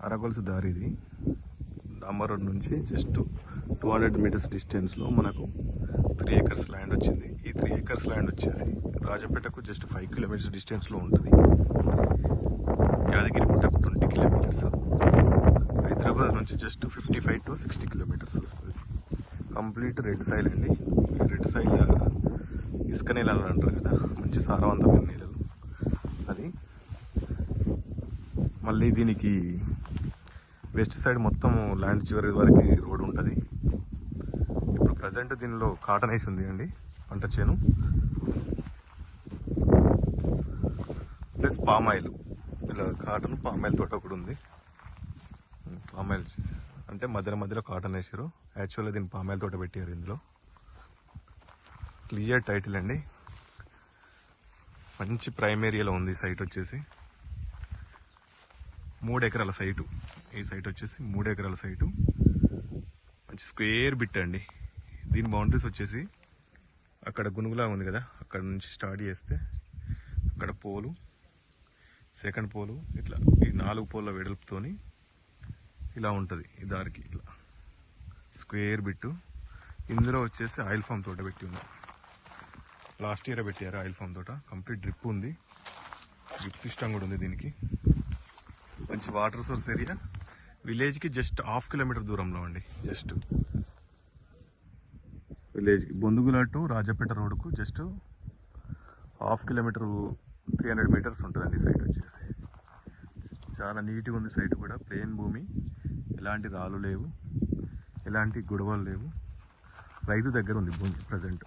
అరగొలుసు దారి ఇది. డాంబర్ రోడ్ నుంచి జస్ట్ 200 మీటర్స్ డిస్టెన్స్లో మనకు 3 ఏకర్స్ ల్యాండ్ వచ్చింది. ఈ 3 ఏకర్స్ ల్యాండ్ వచ్చేసి రాజంపేటకు జస్ట్ 5 కిలోమీటర్స్ డిస్టెన్స్లో ఉంటుంది. యాదగిరిగుట్టకు 20 కిలోమీటర్స్, హైదరాబాద్ నుంచి జస్ట్ 55 to 60 కిలోమీటర్స్ వస్తుంది. కంప్లీట్ రెడ్ సాయిల్ అండి. రెడ్ సాయిల్ ఇసుక నేలలు అంటారు కదా, మంచి సారవంతమైన నేలలు అది. మళ్ళీ దీనికి వెస్ట్ సైడ్ మొత్తం ల్యాండ్ చివరి వరకు రోడ్ ఉంటుంది. ఇప్పుడు ప్రజెంట్ దీనిలో కాటన్ వేసి ఉంది అండి, పంట చేను ప్లస్ పామాయిల్. ఇలా కాటన్ పామాయిల్ తోట ఒకటి ఉంది. పామాయిల్ అంటే మధ్యలో కాటన్ వేసారు. యాక్చువల్గా దీన్ని పామాయిల్ తోట పెట్టారు. ఇందులో క్లియర్ టైటిల్ అండి, మంచి ప్రైమ్ ఏరియాలో ఉంది. సైట్ వచ్చేసి 3 ఎకరాల సైటు. ఈ సైట్ వచ్చేసి 3 ఎకరాల సైటు, మంచి స్క్వేర్ బిట్ అండి. దీని బౌండరీస్ వచ్చేసి అక్కడ గునుగులా ఉంది కదా, అక్కడ నుంచి స్టార్ట్ చేస్తే అక్కడ పోలు, సెకండ్ పోలు, ఇట్లా ఈ 4 పోల వెడల్పుతోని ఇలా ఉంటుంది. ఈ దారికి ఇట్లా స్క్వేర్ బిట్టు. ఇందులో వచ్చేసి ఆయిల్ ఫామ్ తోట పెట్టి ఉంది. లాస్ట్ ఇయర్ పెట్టారు ఆయిల్ ఫామ్ తోట. కంప్లీట్ డ్రిప్ ఉంది, డ్రిప్ సిస్టమ్ కూడా ఉంది దీనికి. మంచి వాటర్ సోర్స్ ఏరియా. విలేజ్కి జస్ట్ 1/2 కిలోమీటర్ దూరంలో అండి. జస్ట్ విలేజ్కి బొందుగుల టు రాజపేట రోడ్కు జస్ట్ 1/2 కిలోమీటర్ 300 మీటర్స్ ఉంటుందండి. సైట్ వచ్చేసి చాలా నీట్గా ఉంది. సైట్ కూడా ప్లేన్ భూమి, ఎలాంటి రాళ్ళు లేవు, ఎలాంటి గొడవలు లేవు. రైతు దగ్గర ఉంది భూమి ప్రజెంట్.